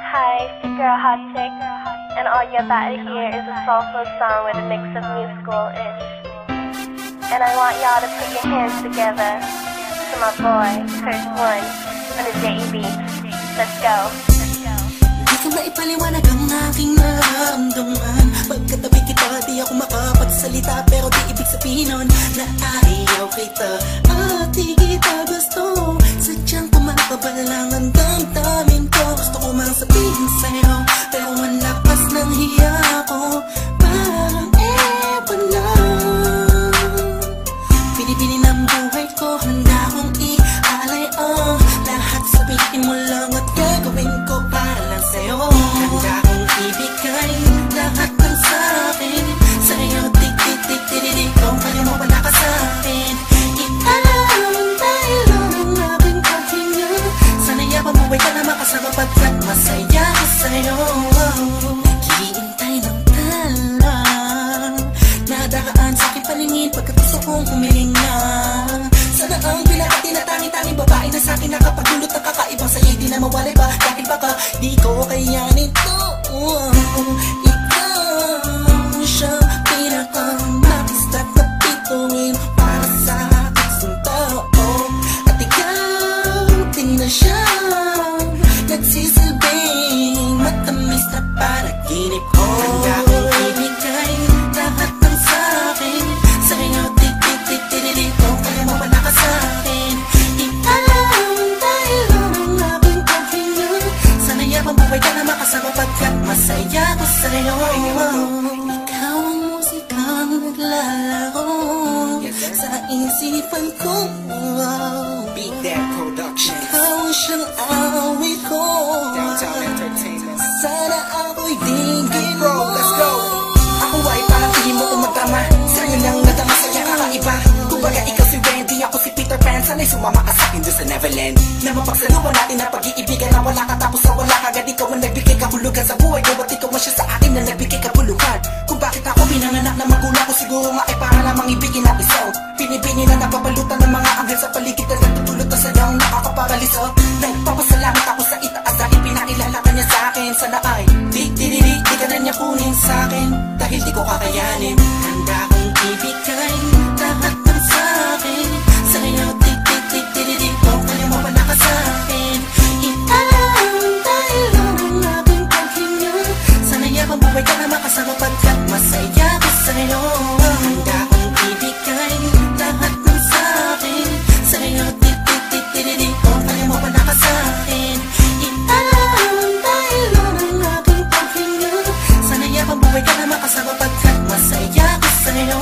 Hi, it's your girl Hot Chick, and all you're about to hear is a soulful song with a mix of musical-ish. And I want y'all to put your hands together to my boy, Curse One, on the JB. Let's go. Di ka maipaliwanag ang aking nararamdaman. Pagkatabi kita, di ako makapagsalita, pero di ibig sabihin nun na ayaw kita at di kita gusto. Sadyang kumakabalang ang damdamin ko. Gusto ko mang sabihin sa'yo, pero ang lakas ng hiya ko parang ewan lang. Pinipili ng buhay ko, handa kong ialay ang lahat. Sabihin mo lang at gagawin ko para lang sa'yo. Handa kong ibigay lahat ng sa'kin sa'yo. Tik-tik-tik-tik-tik, kung kaya mo wala ka sa'kin. Ialam dahil lang ang aking paghinga. Sana'y mabuhay ka na makasama pagkat masaya ko sa'yo. Naghihintay ng talang nadaraan sa'king paningin pagkat gusto kong humiling na. Sana ang pinaka-tinatangi-tanging babae na sa'kin nakapagdulot ng kakaibang sa'yo di na mawalay ba? Dahil baka di ko kayanin to. Ikaw siyang pinaka-magistat na pituin para sa aking tao. At ikaw din na siyang nagsisilbing matamis na panaginip ko. Handa kong ibigay lahat ng sa'kin sa'yo. Tik-tik-tik-tik-tik, kung kaya mo wala ka sa'kin. Ialam dahil lang ang aking paghinga. Sana'y mabuhay ka na makasama pagkat masaya ko sa'yo. Ikaw ang musikang naglalaro sa isipan ko. Beat That Productions. Ikaw ang siyang awit ko. Downtown Entertainment. Sana ako'y digin mo. Bro, let's go. Ako ay parang tingin mo umagama. Sa'yo lang nadama sa'yo kakaiba. Kumbaga ikaw si Wendy, ako si Peter Pan. Sana'y sumama ka sa'kin doon sa Neverland. Na mapagsaluhan natin na pag-iibigan na wala ka tapos na wala ka. Agad ikaw ang nagbigay kahulugan sa buhay ko. At ikaw ang siya sa akin na nagbigay kabuluhan. Kung bakit ako pinanganak na magulang ko, siguro nga ay para lamang ibigin ang isaw. Pinibini na napapalutan ng mga anghel sa paligid na nagtutulot na sadyang nakakaparaliso. Nagpapasalamat ako sa itaas dahil pinakilala ka niya sa'kin. Sana ay di ka na niya kunin sa'kin dahil di ko kakayanin. Handa kong ibigay lahat ng sa'kin sa'yo. Tik-tik-tik-tik-tik, kung kaya mo wala ka sa'kin. Ialam dahil lang ang aking paghinga. Sana'y mabuhay ka na makasama pagkat masaya ko sa'yo. Handa kong ibigay lahat ng sa'kin sa'yo. Tik-tik-tik-tik-tik, kung kaya mo wala ka sa'kin. Ialam dahil lang ang aking paghinga. Sana'y mabuhay ka na makasama pagkat masaya ko sa'yo.